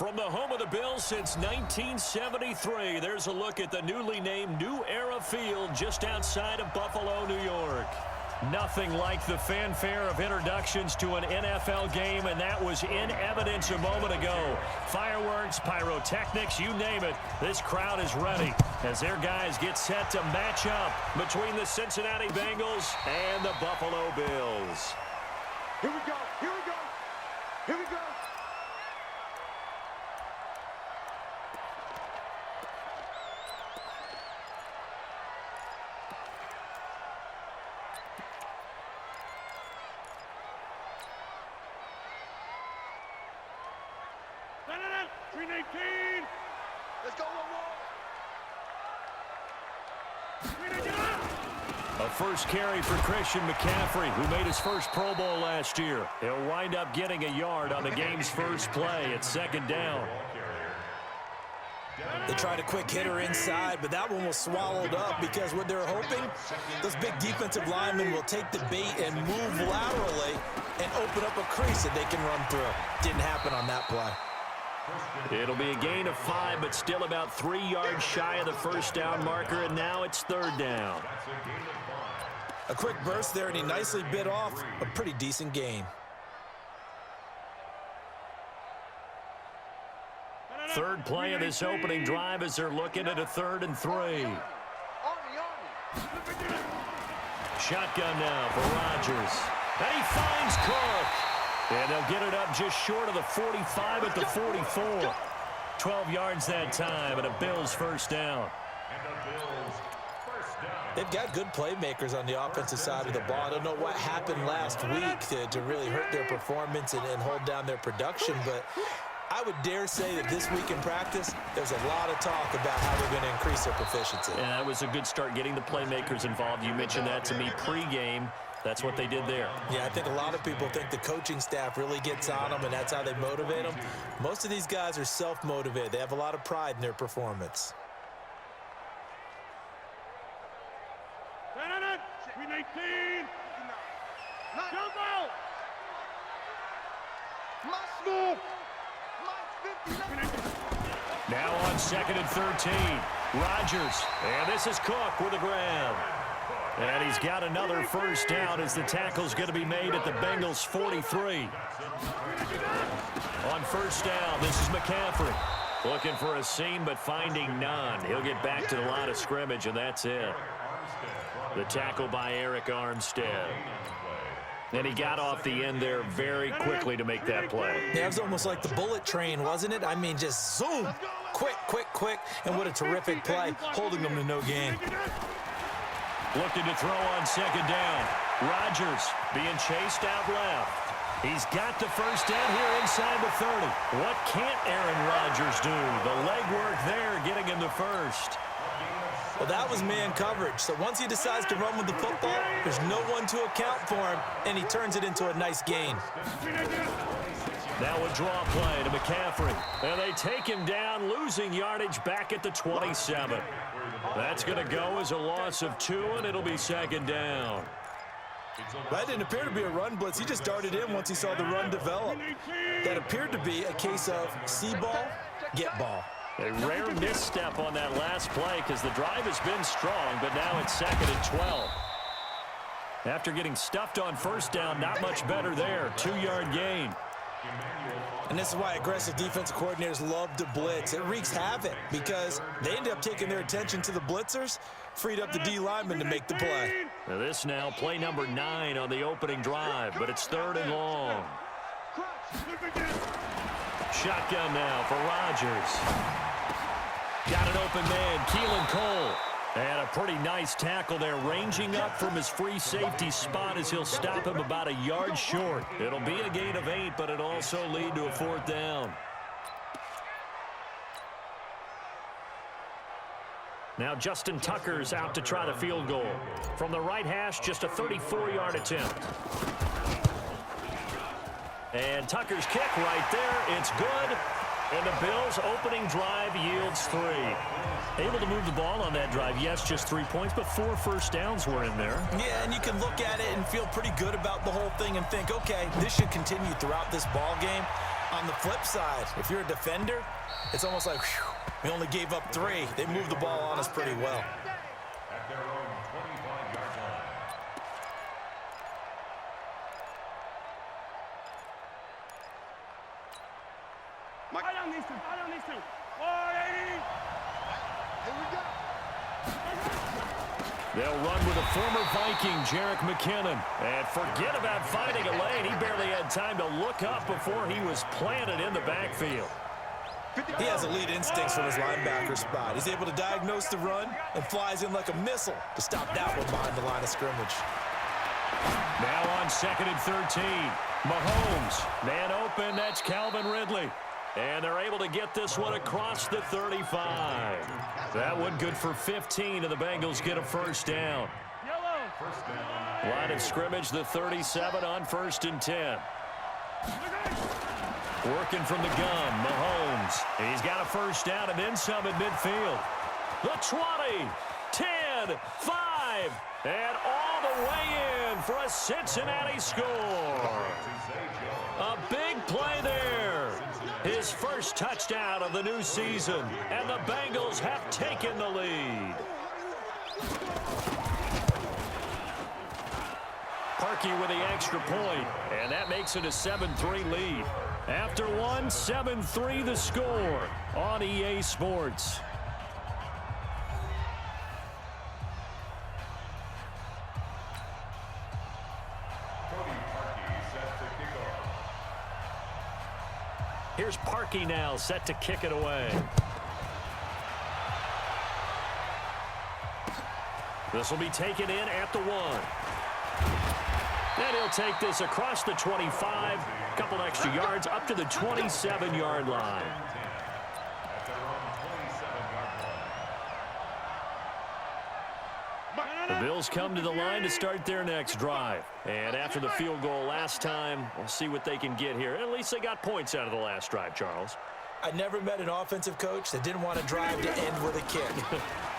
From the home of the Bills since 1973, there's a look at the newly named New Era Field just outside of Buffalo, New York. Nothing like the fanfare of introductions to an NFL game, and that was in evidence a moment ago. Fireworks, pyrotechnics, you name it. This crowd is ready as their guys get set to match up between the Cincinnati Bengals and the Buffalo Bills. Here we go, here we go, here we go. Let's go, A first carry for Christian McCaffrey, who made his first Pro Bowl last year. He'll wind up getting a yard on the game's first play at second down. They tried a quick hitter inside, but that one was swallowed up because what they're hoping, those big defensive linemen will take the bait and move laterally and open up a crease that they can run through. Didn't happen on that play. It'll be a gain of 5, but still about 3 yards shy of the first down marker, and now it's third down. A quick burst there, and he nicely bit off a pretty decent gain. Third play of this opening drive as they're looking at a 3rd and 3. Shotgun now for Rodgers. And he finds Cook. And they'll get it up just short of the 45 at the 44. 12 yards that time, and a Bills first down. They've got good playmakers on the offensive side of the ball. I don't know what happened last week to really hurt their performance and hold down their production, but I would dare say that this week in practice, there's a lot of talk about how they're going to increase their proficiency. And that was a good start getting the playmakers involved. You mentioned that to me pregame. That's what they did there. Yeah, I think a lot of people think the coaching staff really gets on them, and that's how they motivate them. Most of these guys are self-motivated. They have a lot of pride in their performance. Now on 2nd and 13, Rodgers, and this is Cook with a grab. And he's got another first down as the tackle's going to be made at the Bengals' 43. On first down, this is McCaffrey. Looking for a seam, but finding none. He'll get back to the line of scrimmage, and that's it. The tackle by Eric Armstead. And he got off the end there very quickly to make that play. Yeah, it was almost like the bullet train, wasn't it? I mean, just zoom. Quick, quick, quick. And what a terrific play, holding them to no gain. Looking to throw on second down. Rodgers being chased out left. He's got the first down here inside the 30. What can't Aaron Rodgers do? The legwork there getting him the first. Well, that was man coverage. So once he decides to run with the football, there's no one to account for him, and he turns it into a nice gain. Now a draw play to McCaffrey. And they take him down, losing yardage back at the 27. That's going to go as a loss of 2, and it'll be second down. That didn't appear to be a run blitz. He just darted in once he saw the run develop. That appeared to be a case of see ball, get ball. A rare misstep on that last play because the drive has been strong, but now it's 2nd and 12. After getting stuffed on first down, not much better there. 2-yard gain. And this is why aggressive defensive coordinators love to blitz. It wreaks havoc because they end up taking their attention to the blitzers, freed up the D lineman to make the play. Now this now play number 9 on the opening drive, but it's 3rd and long. Shotgun now for Rodgers. Got an open man, Keelan Cole. And a pretty nice tackle there, ranging up from his free safety spot as he'll stop him about a yard short. It'll be a gain of 8, but it'll also lead to a 4th down. Now Justin Tucker's out to try the field goal. From the right hash, just a 34-yard attempt. And Tucker's kick right there, it's good. And the Bills' opening drive yields 3. Able to move the ball on that drive. Yes, just 3 points, but 4 first downs were in there. Yeah, and you can look at it and feel pretty good about the whole thing and think, okay, this should continue throughout this ball game. On the flip side, if you're a defender, it's almost like, whew, we only gave up 3. They moved the ball on us pretty well. At their own 25-yard line. I don't need to. 480. Here we go. They'll run with a former Viking, Jerick McKinnon. And forget about finding a lane. He barely had time to look up before he was planted in the backfield. He has elite instincts from his linebacker spot. He's able to diagnose the run and flies in like a missile to stop that one behind the line of scrimmage. Now on 2nd and 13. Mahomes, man open, that's Calvin Ridley. And they're able to get this one across the 35. That one good for 15, and the Bengals get a first down. Line of scrimmage, the 37 on 1st and 10. Working from the gun, Mahomes. He's got a first down and then some at midfield. The 20, 10, 5, and all the way in for a Cincinnati score. A big play there. His first touchdown of the new season, and the Bengals have taken the lead. Parkey with the extra point, and that makes it a 7-3 lead. After one, 7-3 the score on EA Sports. Here's Parkey now, set to kick it away. This will be taken in at the 1. And he'll take this across the 25, a couple extra yards up to the 27-yard line. The Bills come to the line to start their next drive. And after the field goal last time, we'll see what they can get here. At least they got points out of the last drive, Charles. I never met an offensive coach that didn't want to drive to end with a kick.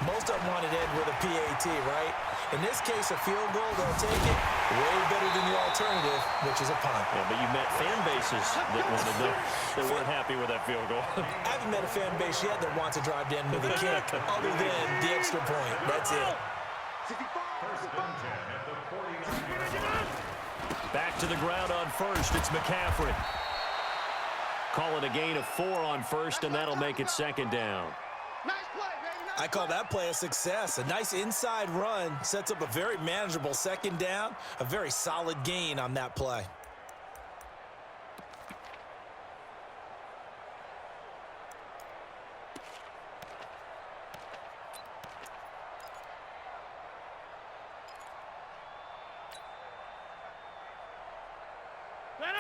Most of them wanted to end with a PAT, right? In this case, a field goal, they'll take it way better than the alternative, which is a punt. Yeah, but you met fan bases that wanted to, that weren't happy with that field goal. I haven't met a fan base yet that wants to drive to end with a kick other than the extra point. That's it. Back to the ground on first. It's McCaffrey. Call it a gain of 4 on first, and that'll make it 2nd down. I call that play a success. A nice inside run sets up a very manageable 2nd down. A very solid gain on that play.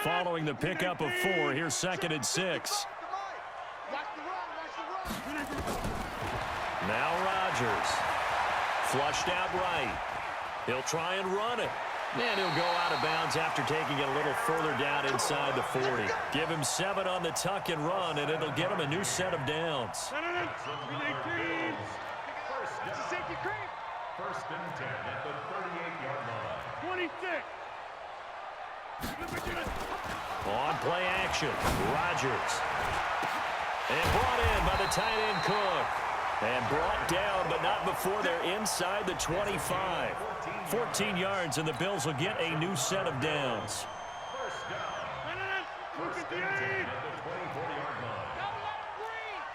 Following the pickup of 4, here's 2nd and 6. Now Rodgers. Flushed out right. He'll try and run it. And he'll go out of bounds after taking it a little further down inside the 40. Give him 7 on the tuck and run, and it'll get him a new set of downs. First and 10 at the 38-yard line. 26. On play action, Rodgers. And brought in by the tight end Cook. And brought down, but not before they're inside the 25. 14 yards, and the Bills will get a new set of downs. First down. First and 10 at the 24-yard line. Don't let him breathe.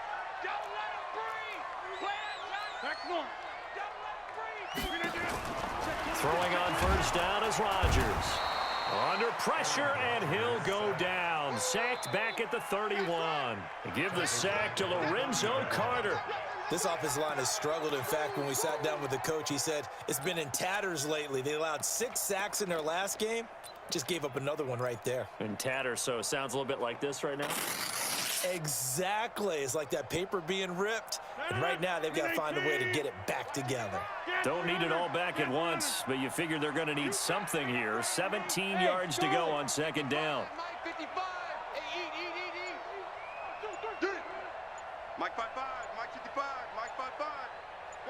Don't let him breathe. Play that back one. Don't let him breathe. Throwing on first down is Rodgers. Under pressure, and he'll go down. Sacked back at the 31. Give the sack to Lorenzo Carter. This offensive line has struggled. In fact, when we sat down with the coach, he said it's been in tatters lately. They allowed 6 sacks in their last game. Just gave up another one right there. In tatters, so it sounds a little bit like this right now. Exactly. It's like that paper being ripped. And right now, they've got to find a way to get it back together. Don't need it all back at once, but you figure they're going to need something here. 17 yards to go on 2nd down. Mike 55, Mike 55, Mike 55.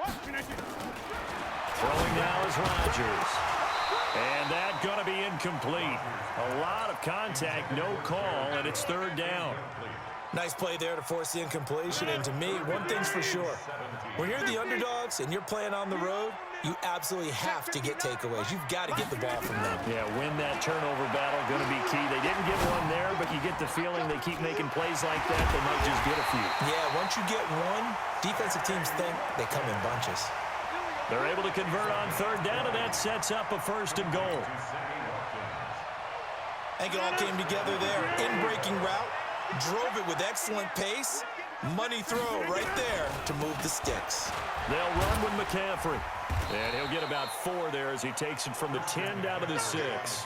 Throwing now is Rodgers. And that's going to be incomplete. A lot of contact, no call, and it's third down. Nice play there to force the incompletion. And to me, one thing's for sure. When you're the underdogs and you're playing on the road, you absolutely have to get takeaways. You've got to get the ball from them. Yeah, win that turnover battle, going to be key. They didn't get one there, but you get the feeling they keep making plays like that, they might just get a few. Yeah, once you get one, defensive teams think they come in bunches. They're able to convert on third down, and that sets up a first and goal. I think it all came together there. In-breaking route, drove it with excellent pace. Money throw right there to move the sticks. They'll run with McCaffrey. And he'll get about 4 there as he takes it from the 10 down to the 6.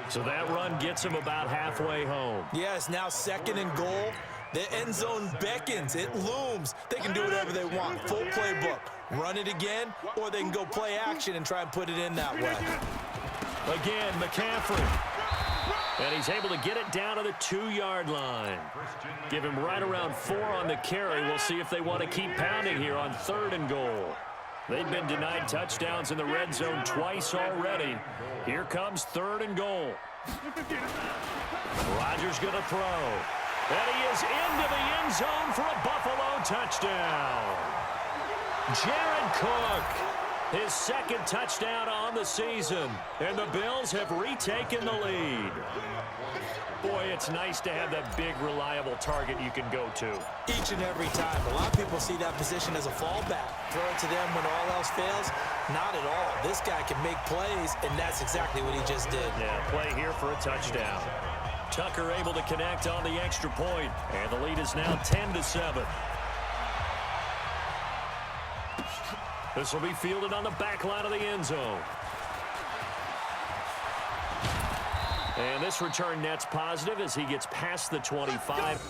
So that run gets him about halfway home. Yeah, it's now second and goal. The end zone beckons. It looms. They can do whatever they want. Full playbook. Run it again, or they can go play action and try and put it in that way. Again, McCaffrey. And he's able to get it down to the 2-yard line. Give him right around 4 on the carry. We'll see if they want to keep pounding here on third and goal. They've been denied touchdowns in the red zone twice already. Here comes third and goal. Rodgers going to throw. And he is into the end zone for a Buffalo touchdown. Jared Cook, his second touchdown on the season, and the Bills have retaken the lead. Boy, it's nice to have that big, reliable target you can go to. Each and every time. A lot of people see that position as a fallback. Throw it to them when all else fails. Not at all. This guy can make plays, and that's exactly what he just did. Yeah, play here for a touchdown. Tucker able to connect on the extra point, and the lead is now 10-7. This will be fielded on the back line of the end zone. And this return net's positive as he gets past the 25.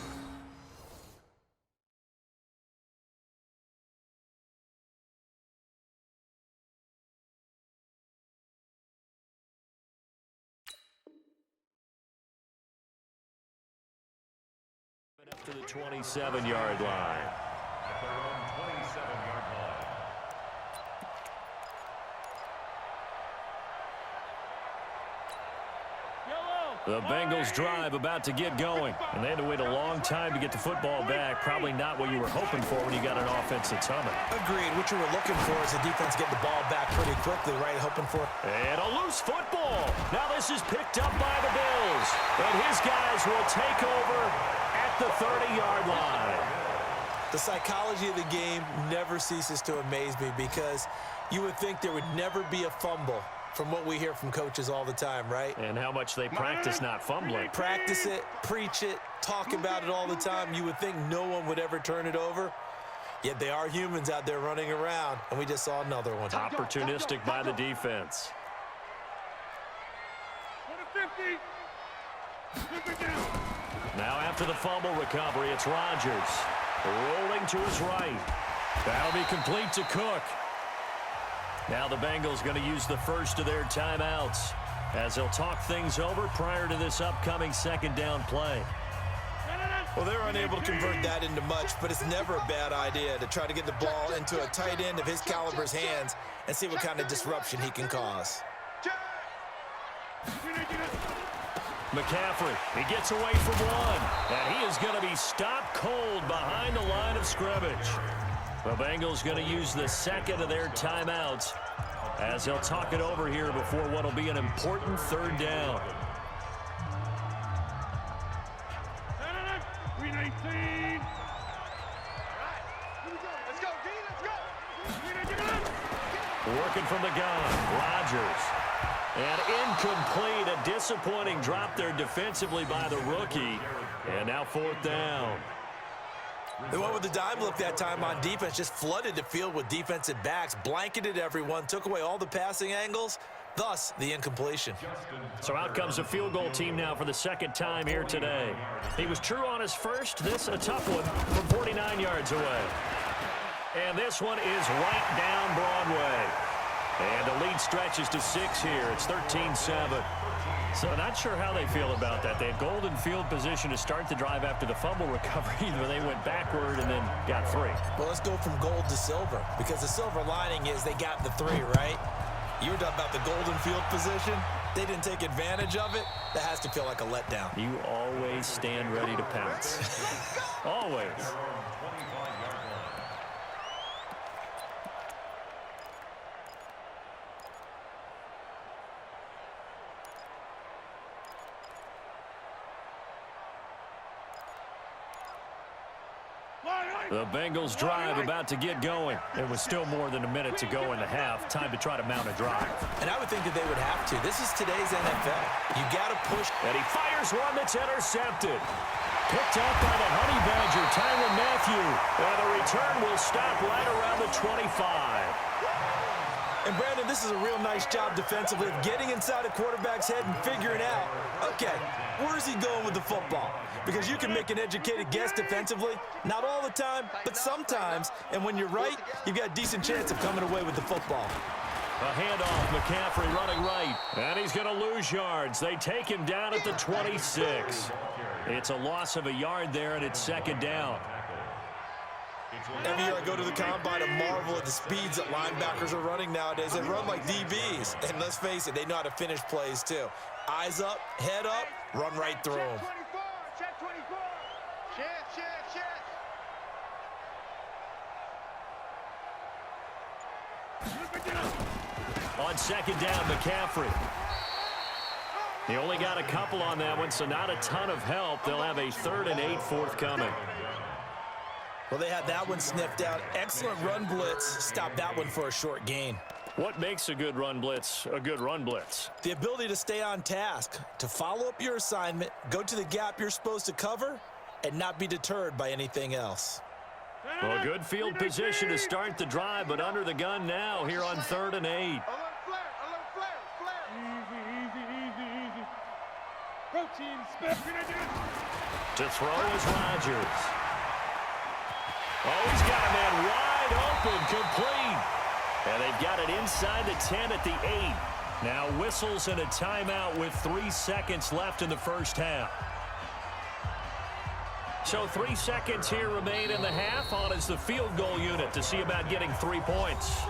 Up to the 27-yard line. At their own 27-yard line. The Bengals drive about to get going, and they had to wait a long time to get the football back. Probably not what you were hoping for when you got an offense that's humming. Agreed. What you were looking for is the defense get the ball back pretty quickly, right? Hoping for. And a loose football. Now this is picked up by the Bills, and his guys will take over at the 30-yard line. The psychology of the game never ceases to amaze me because you would think there would never be a fumble from what we hear from coaches all the time, right? And how much they practice not fumbling. Practice it, preach it, talk about it all the time. You would think no one would ever turn it over. Yet they are humans out there running around, and we just saw another one. Opportunistic by the defense. Now after the fumble recovery, it's Rodgers. Rolling to his right. That'll be complete to Cook. Now the Bengals going to use the first of their timeouts as they'll talk things over prior to this upcoming second down play. Well, they're unable to convert that into much, but it's never a bad idea to try to get the ball into a tight end of his caliber's hands and see what kind of disruption he can cause. McCaffrey, he gets away from one, and he is going to be stopped cold behind the line of scrimmage. The Bengals going to use the second of their timeouts as they'll talk it over here before what will be an important third down. Working from the gun, Rodgers. And incomplete, a disappointing drop there defensively by the rookie. And now fourth down. They went with the dime look that time on defense, just flooded the field with defensive backs, blanketed everyone, took away all the passing angles, thus the incompletion. So out comes a field goal team now for the second time here today. He was true on his first, this a tough one from 49 yards away. And this one is right down Broadway. And the lead stretches to 6 here. It's 13-7. So not sure how they feel about that. They had golden field position to start the drive after the fumble recovery, where they went backward and then got 3. Well, let's go from gold to silver, because the silver lining is they got the 3, right? You were talking about the golden field position. They didn't take advantage of it. That has to feel like a letdown. You always stand ready to pounce. Always. The Bengals drive about to get going. It was still more than a minute to go in the half. Time to try to mount a drive. And I would think that they would have to. This is today's NFL. You got to push. And he fires one that's intercepted. Picked up by the Honey Badger, Tyrann Mathieu. And the return will stop right around the 25. And, Brandon, this is a real nice job defensively of getting inside a quarterback's head and figuring out, okay, where's he going with the football? Because you can make an educated guess defensively, not all the time, but sometimes. And when you're right, you've got a decent chance of coming away with the football. A handoff, McCaffrey running right. And he's going to lose yards. They take him down at the 26. It's a loss of a yard there, and it's 2nd down. Every year I go to the combine and marvel at the speeds that linebackers are running nowadays. They run like DBs. And let's face it, they know how to finish plays too. Eyes up, head up, run right through them. Check 24. Check. On 2nd down, McCaffrey. He only got a couple on that one, so not a ton of help. They'll have a 3rd and 8 forthcoming. Well, they had that one sniffed out. Excellent run blitz. Stop that one for a short gain. What makes a good run blitz a good run blitz? The ability to stay on task, to follow up your assignment, go to the gap you're supposed to cover, and not be deterred by anything else. Well, good field position to start the drive, but under the gun now here on 3rd and 8. Alert flare. Easy. Protein special. To throw is Rodgers. Oh, he's got a man wide open, complete. And they've got it inside the 10 at the 8. Now whistles and a timeout with 3 seconds left in the first half. So 3 seconds here remain in the half. On is the field goal unit to see about getting 3 points.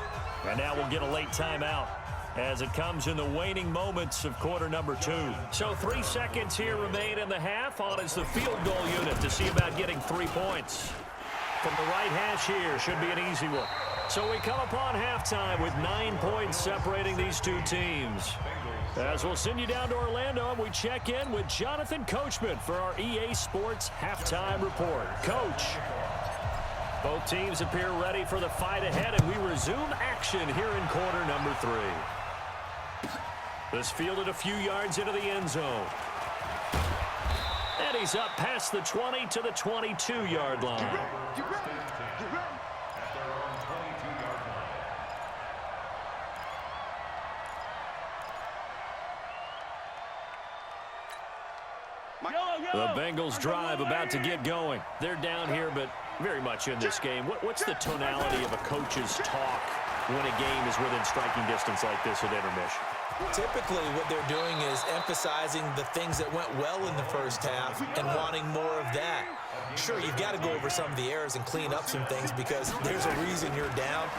And now we'll get a late timeout as it comes in the waning moments of quarter number 2. So 3 seconds here remain in the half. On is the field goal unit to see about getting 3 points. From the right hash here, should be an easy one. So we come upon halftime with 9 points separating these two teams. As we'll send you down to Orlando, and we check in with Jonathan Coachman for our EA Sports Halftime Report. Coach, both teams appear ready for the fight ahead, and we resume action here in quarter number 3. This fielded a few yards into the end zone. And he's up past the 20 to the 22-yard line. The Bengals drive about to get going. They're down here, but very much in this game. What's the tonality of a coach's talk when a game is within striking distance like this at intermission? Typically, what they're doing is emphasizing the things that went well in the first half and wanting more of that. Sure, you've got to go over some of the errors and clean up some things because there's a reason you're down.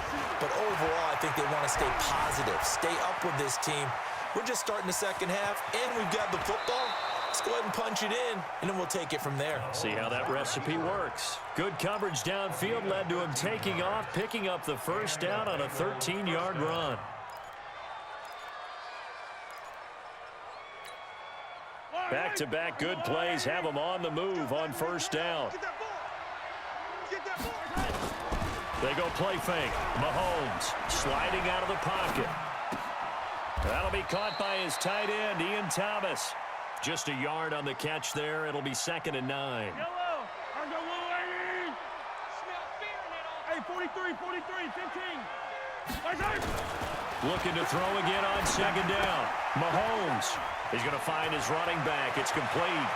But overall, I think they want to stay positive, stay up with this team. We're just starting the second half, and we've got the football. Let's go ahead and punch it in, and then we'll take it from there. See how that recipe works. Good coverage downfield led to him taking off, picking up the first down on a 13-yard run. Back-to-back good plays have them on the move on first down. They go play fake. Mahomes sliding out of the pocket. That'll be caught by his tight end, Ian Thomas. Just a yard on the catch there. It'll be 2nd and 9. Yellow. I go little lady. Smell fear in it all. Hey, 43, 15. Looking to throw again on 2nd down. Mahomes. He's going to find his running back. It's complete.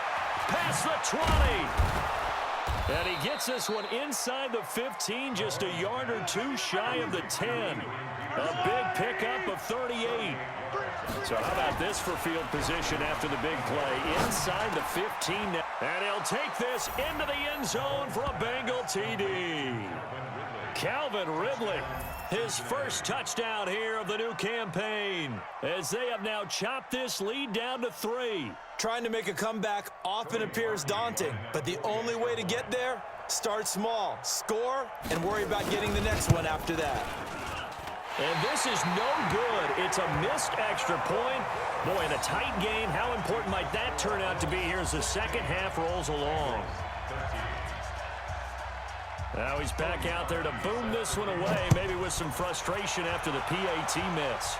Past the 20. And he gets this one inside the 15, just a yard or two shy of the 10. A big pickup of 38. So how about this for field position after the big play? Inside the 15 now. And he'll take this into the end zone for a Bengal TD. Calvin Ridley, his first touchdown here of the new campaign, as they have now chopped this lead down to 3. Trying to make a comeback often appears daunting, but the only way to get there, start small, score, and worry about getting the next one after that. And this is no good. It's a missed extra point. Boy, in a tight game, how important might that turn out to be here as the second half rolls along? Now he's back out there to boom this one away, maybe with some frustration after the PAT miss.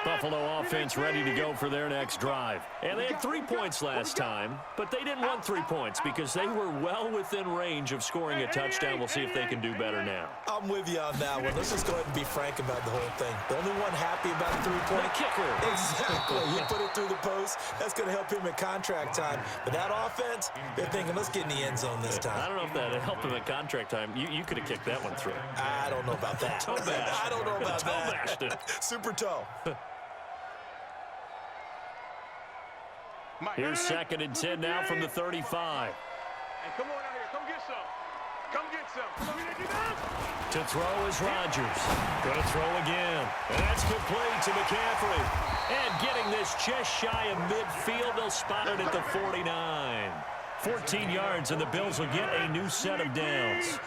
Buffalo offense ready to go for their next drive. And they had 3 points last time, but they didn't want 3 points because they were well within range of scoring a touchdown. We'll see if they can do better now. I'm with you on that one. Let's just go ahead and be frank about the whole thing. The only one happy about a 3-point kicker. Exactly. You put it through the post. That's going to help him at contract time. But that offense, they're thinking, let's get in the end zone this time. I don't know if that helped him at contract time. You could have kicked that one through. I don't know about that. Toe bashed. I don't know about Toe that. bashed it. Super toe. Here's 2nd and 10 now from the 35. Hey, come on out here. Come get some. Come get some. To throw is Rodgers. Going to throw again. And that's complete to McCaffrey. And getting this just shy of midfield. They'll spot it at the 49. 14 yards, and the Bills will get a new set of downs.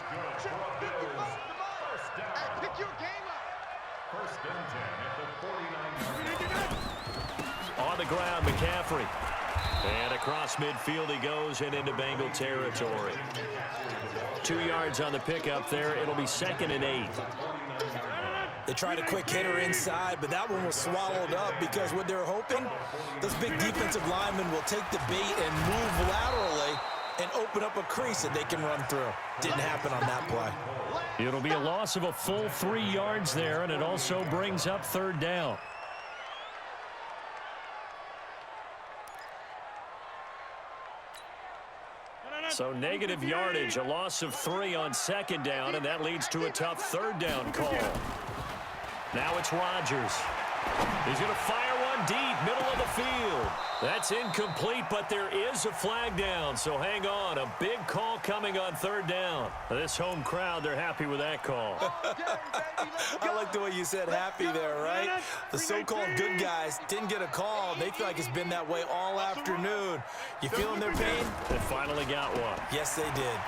Pick your game up. 1st and 10 at the 49. On the ground, McCaffrey. And across midfield he goes and into Bengal territory. 2 yards on the pickup there. It'll be 2nd and 8. They tried a quick hitter inside, but that one was swallowed up because what they're hoping, those big defensive linemen will take the bait and move laterally and open up a crease that they can run through. Didn't happen on that play. It'll be a loss of a full 3 yards there, and it also brings up 3rd down. So negative yardage, a loss of 3 on 2nd down, and that leads to a tough 3rd down call. Now it's Rodgers. He's going to fire one deep, middle of the field. That's incomplete, but there is a flag down, so hang on. A big call coming on 3rd down. This home crowd, they're happy with that call. I like the way you said happy there, right? The so-called good guys didn't get a call. They feel like it's been that way all afternoon. You feeling their pain? They finally got one. Yes, they did.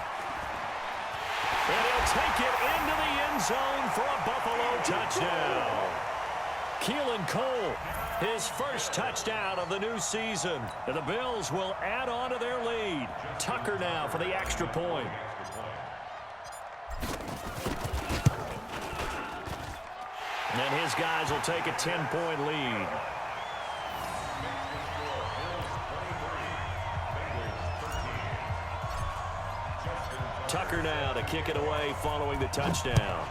And he'll take it into the end zone for a Buffalo touchdown. Keelan Cole, his first touchdown of the new season. And the Bills will add on to their lead. Tucker now for the extra point. And his guys will take a 10-point lead. Tucker now to kick it away following the touchdown.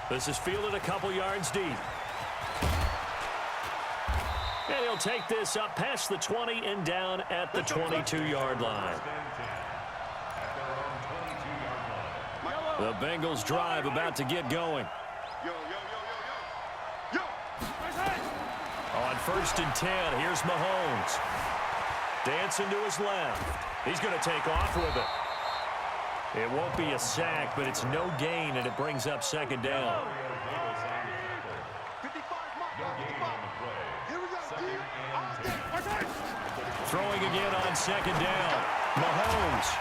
This is fielded a couple yards deep. And he'll take this up past the 20 and down at the 22-yard line. The Bengals drive about to get going. On 1st and 10, here's Mahomes. Dancing to his left. He's going to take off with it. It won't be a sack, but it's no gain, and it brings up 2nd down. Throwing again on 2nd down. Mahomes.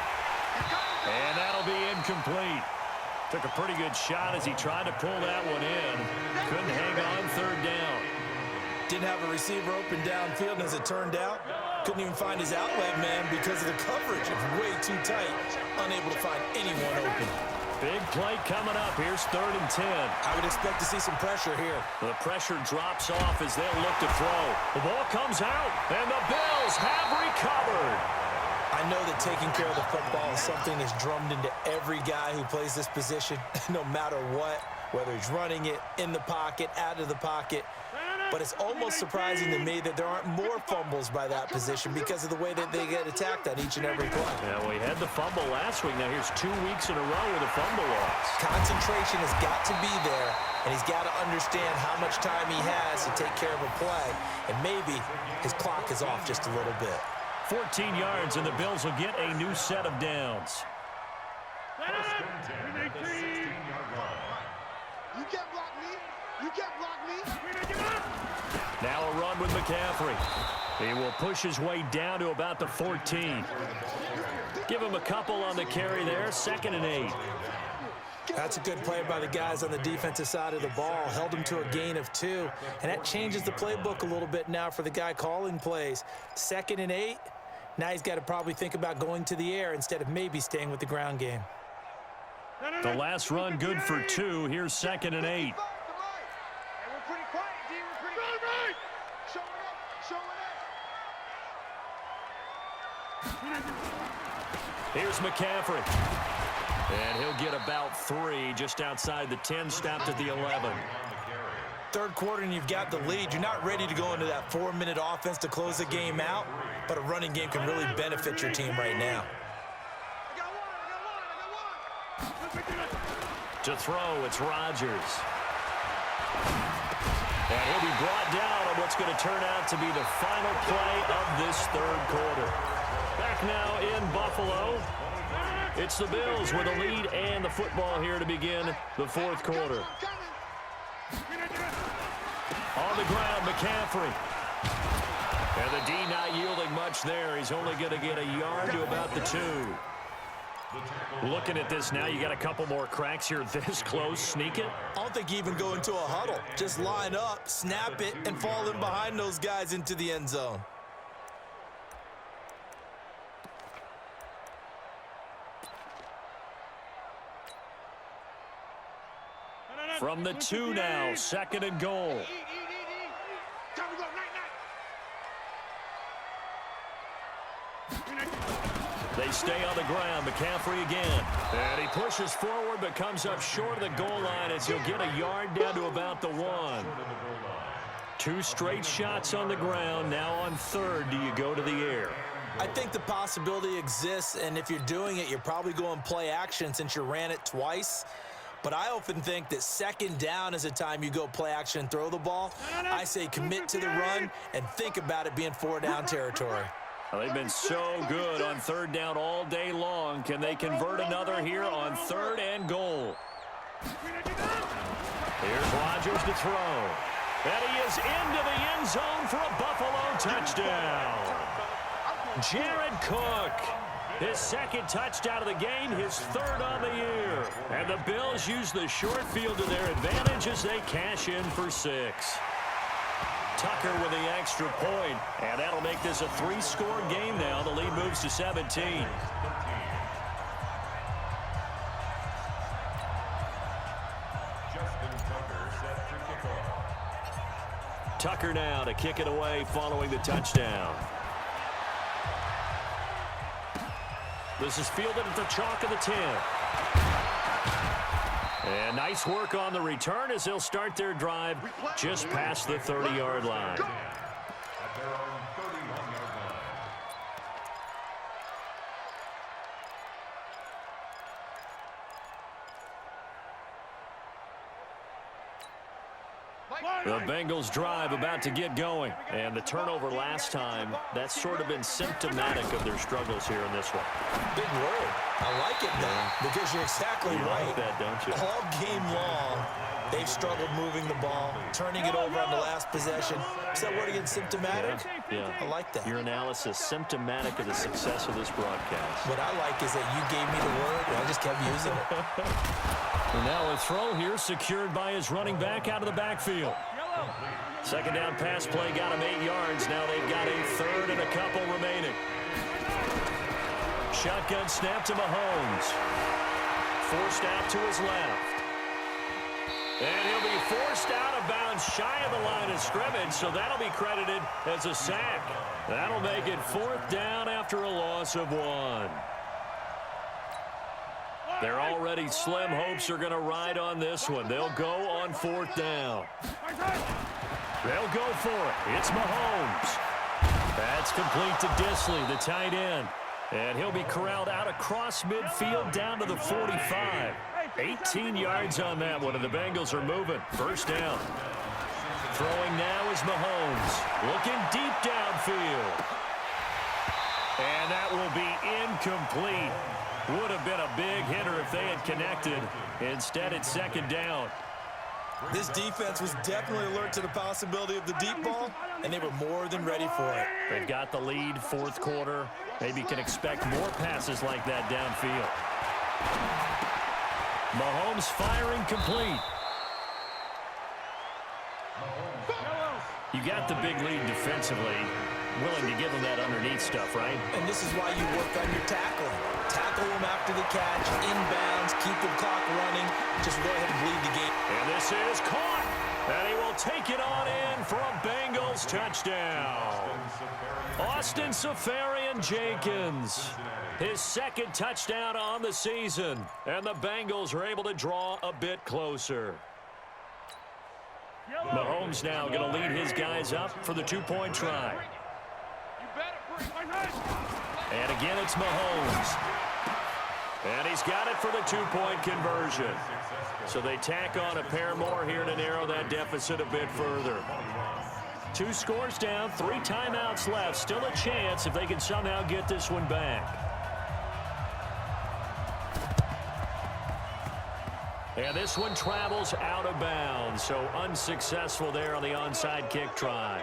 And that'll be incomplete. Took a pretty good shot as he tried to pull that one in. Couldn't hang on 3rd down. Didn't have a receiver open downfield, and as it turned out, couldn't even find his outlet man because of the coverage. It was way too tight. Unable to find anyone open. Big play coming up. Here's 3rd and 10. I would expect to see some pressure here. The pressure drops off as they'll look to throw. The ball comes out, and the Bills have recovered. I know that taking care of the football is something that's drummed into every guy who plays this position, no matter what. whether he's running it in the pocket, out of the pocket. But it's almost surprising to me that there aren't more fumbles by that position because of the way that they get attacked on each and every play. Yeah, well, he had the fumble last week. Now here's 2 weeks in a row with a fumble loss. Concentration has got to be there, and he's got to understand how much time he has to take care of a play, and maybe his clock is off just a little bit. 14 yards, and the Bills will get a new set of downs. You can't block me. You can't block me. Now a run with McCaffrey. He will push his way down to about the 14. Give him a couple on the carry there. 2nd and 8. That's a good play by the guys on the defensive side of the ball. Held him to a gain of 2. And that changes the playbook a little bit now for the guy calling plays. 2nd and 8. Now he's got to probably think about going to the air instead of maybe staying with the ground game. The last run good for 2. Here's 2nd and 8. Here's McCaffrey. And he'll get about 3 just outside the 10, stopped at the 11. Third quarter and you've got the lead. You're not ready to go into that 4-minute offense to close the game out, but a running game can really benefit your team right now. To throw, it's Rodgers. And he'll be brought down on what's going to turn out to be the final play of this third quarter. Back now in Buffalo. It's the Bills with a lead and the football here to begin the fourth quarter. On the ground, McCaffrey. And the D not yielding much there. He's only going to get a yard to about the 2. Looking at this now, you got a couple more cracks here this close. Sneak it. I don't think you even go into a huddle. Just line up, snap it, and fall in behind those guys into the end zone. From the 2 now, 2nd and goal. They stay on the ground. McCaffrey again. And he pushes forward but comes up short of the goal line as he'll get a yard down to about the 1. 2 straight shots on the ground. Now on 3rd, do you go to the air? I think the possibility exists, and if you're doing it, you're probably going play action since you ran it twice. But I often think that 2nd down is a time you go play action and throw the ball. I say commit to the run and think about it being 4-down territory. Well, they've been so good on 3rd down all day long. Can they convert another here on 3rd and goal? Here's Rodgers to throw. And he is into the end zone for a Buffalo touchdown. Jared Cook. His 2nd touchdown of the game, his 3rd on the year. And the Bills use the short field to their advantage as they cash in for 6. Tucker with the extra point, and that'll make this a 3-score game now. The lead moves to 17. Tucker now to kick it away following the touchdown. This is fielded at the chalk of the 10. And nice work on the return as they'll start their drive just past the 30-yard line. The Bengals drive about to get going. And the turnover last time, that's sort of been symptomatic of their struggles here in this one. Big word. I like it, though, because you're exactly right. You like that, don't you? All game long, they've struggled moving the ball, turning it over on the last possession. Is that word again, symptomatic? Yeah. I like that. Your analysis, symptomatic of the success of this broadcast. What I like is that you gave me the word, and I just kept using it. And now a throw here secured by his running back out of the backfield. 2nd down pass play got him 8 yards. Now they've got a 3rd and a couple remaining. Shotgun snap to Mahomes. Forced out to his left. And he'll be forced out of bounds shy of the line of scrimmage, so that'll be credited as a sack. That'll make it 4th down after a loss of 1. Their already slim hopes are going to ride on this one. They'll go on 4th down. They'll go for it. It's Mahomes. That's complete to Disley, the tight end. And he'll be corralled out across midfield down to the 45. 18 yards on that one, and the Bengals are moving. 1st down. Throwing now is Mahomes. Looking deep downfield. And that will be incomplete. Would have been a big hitter if they had connected. Instead, it's 2nd down. This defense was definitely alert to the possibility of the deep ball, and they were more than ready for it. They've got the lead, 4th quarter. Maybe can expect more passes like that downfield. Mahomes firing complete. You got the big lead defensively. Willing to give them that underneath stuff, right? And this is why you work on your tackling. Tackle them after the catch, inbounds, keep the clock running. Just go ahead and bleed the game. And this is caught. And he will take it on in for a Bengals touchdown. Austin Seferian-Jenkins. His 2nd touchdown on the season. And the Bengals are able to draw a bit closer. Mahomes now going to lead his guys up for the 2-point try. And again, it's Mahomes. And he's got it for the 2-point conversion. So they tack on a pair more here to narrow that deficit a bit further. 2 scores down, 3 timeouts left. Still a chance if they can somehow get this one back. And this one travels out of bounds. So unsuccessful there on the onside kick try.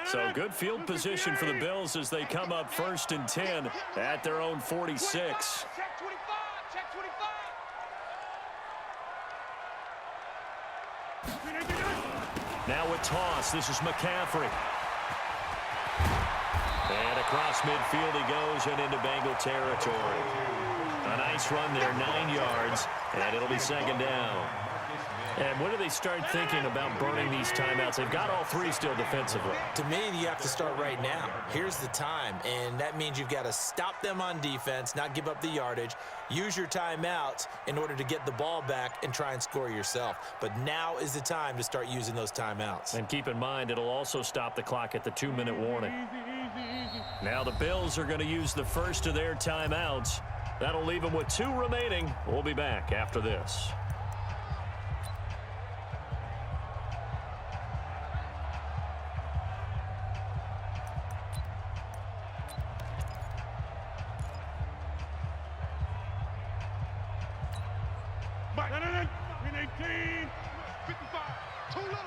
So good field position for the Bills as they come up 1st and 10 at their own 46. Check 25. Check 25. Now a toss. This is McCaffrey. And across midfield he goes and into Bengal territory. A nice run there, 9 yards, and it'll be 2nd down. And when do they start thinking about burning these timeouts? They've got all 3 still defensively. To me, you have to start right now. Here's the time, and that means you've got to stop them on defense, not give up the yardage, use your timeouts in order to get the ball back and try and score yourself. But now is the time to start using those timeouts. And keep in mind, it'll also stop the clock at the 2-minute warning. Now the Bills are going to use the first of their timeouts. That'll leave them with 2 remaining. We'll be back after this. In 18. 55. Too little.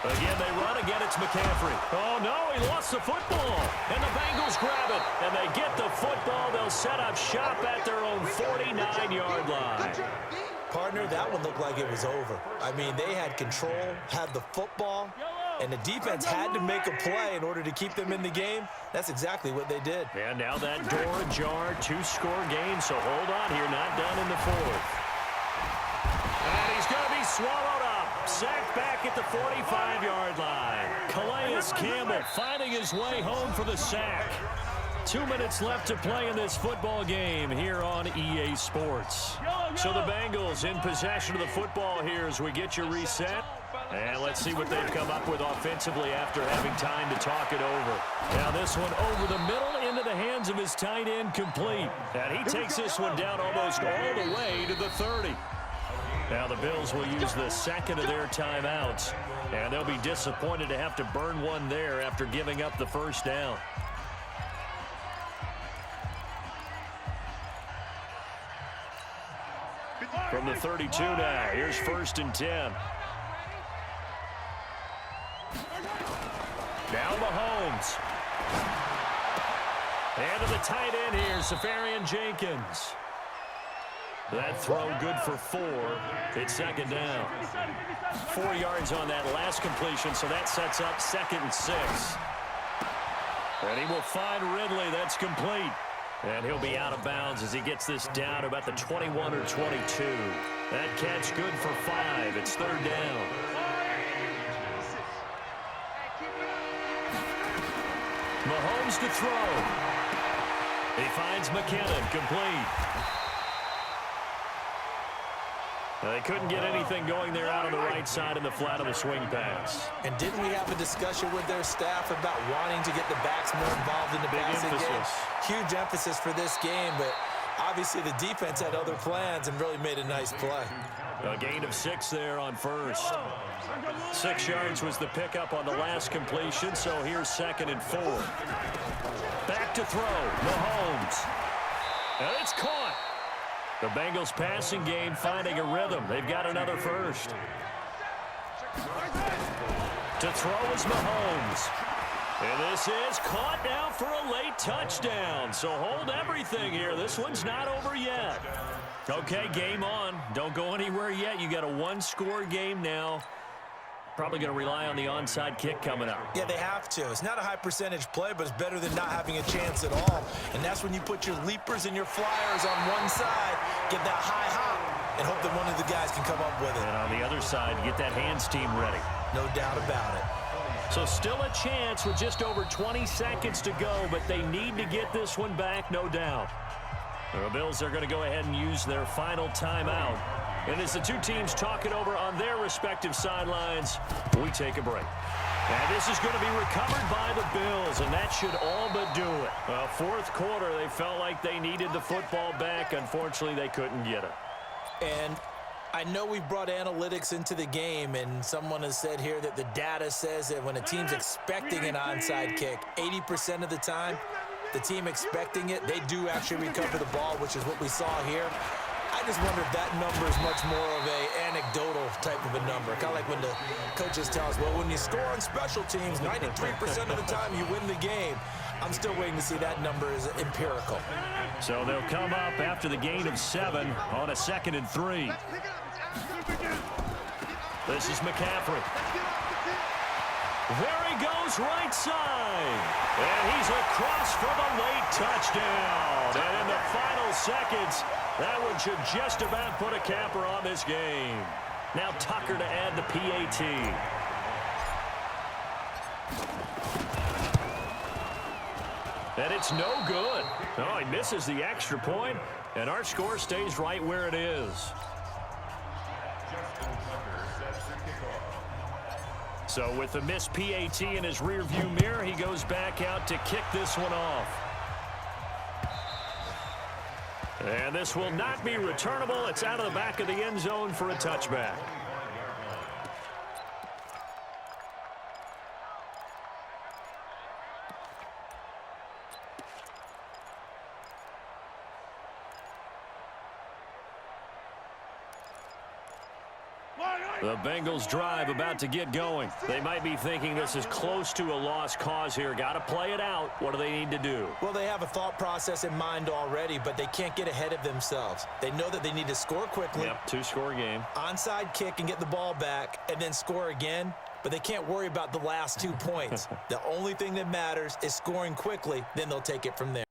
Again, they run. Again, it's McCaffrey. Oh, no, he lost the football. And the Bengals grab it. And they get the football. They'll set up shop at their own 49-yard line. Partner, that one looked like it was over. I mean, they had control, had the football, and the defense had to make a play in order to keep them in the game. That's exactly what they did. And now that door ajar, 2-score game, so hold on here, not done in the 4th. And he's going to be swallowed up. Sacked back at the 45-yard line. Calais Campbell finding his way home for the sack. 2 minutes left to play in this football game here on EA Sports. So the Bengals in possession of the football here as we get your reset. And let's see what they've come up with offensively after having time to talk it over. Now this one over the middle into the hands of his tight end complete. And he takes this one down almost all the way to the 30. Now the Bills will use the second of their timeouts. And they'll be disappointed to have to burn one there after giving up the first down. From the 32 now, here's 1st and 10. Now Mahomes. And to the tight end here, Seferian-Jenkins. That throw good for 4. It's 2nd down. 4 yards on that last completion, so that sets up 2nd and 6. And he will find Ridley. That's complete. And he'll be out of bounds as he gets this down about the 21 or 22. That catch good for 5. It's 3rd down. Mahomes to throw. He finds McKinnon, complete. They couldn't get anything going there out on the right side in the flat of the swing pass. And didn't we have a discussion with their staff about wanting to get the backs more involved in the passing game? Huge emphasis for this game, but obviously the defense had other plans and really made a nice play. A gain of 6 there on first. 6 yards was the pickup on the last completion, so here's 2nd and 4. Back to throw, Mahomes. And it's caught. The Bengals passing game finding a rhythm. They've got another first. To throw is Mahomes. And this is caught now for a late touchdown. So hold everything here. This one's not over yet. Okay, game on. Don't go anywhere yet. You got a 1-score game now. Probably going to rely on the onside kick coming up. Yeah, they have to. It's not a high percentage play, but it's better than not having a chance at all. And that's when you put your leapers and your flyers on one side, get that high hop, and hope that one of the guys can come up with it. And on the other side, get that hands team ready. No doubt about it. So still a chance with just over 20 seconds to go, but they need to get this one back, no doubt. The Bills are going to go ahead and use their final timeout. And as the two teams talk it over on their respective sidelines, we take a break. And this is going to be recovered by the Bills, and that should all but do it. Well, 4th quarter, they felt like they needed the football back. Unfortunately, they couldn't get it. And I know we've brought analytics into the game, and someone has said here that the data says that when a team's expecting an onside kick, 80% of the time, the team expecting it, they do actually recover the ball, which is what we saw here. I just wonder if that number is much more of a anecdotal type of a number. Kind of like when the coaches tell us, well, when you score on special teams, 93% of the time you win the game. I'm still waiting to see that number is empirical. So they'll come up after the gain of 7 on a 2nd and 3. This is McCaffrey. There he goes, right side. And he's across for the late touchdown. And in the final seconds, that one should just about put a capper on this game. Now Tucker to add the PAT. And it's no good. Oh, he misses the extra point, and our score stays right where it is. So with the missed PAT in his rearview mirror, he goes back out to kick this one off. And this will not be returnable. It's out of the back of the end zone for a touchback. The Bengals drive about to get going. They might be thinking this is close to a lost cause here. Got to play it out. What do they need to do? Well, they have a thought process in mind already, but they can't get ahead of themselves. They know that they need to score quickly. Yep, 2-score game. Onside kick and get the ball back and then score again, but they can't worry about the last 2 points. The only thing that matters is scoring quickly, then they'll take it from there.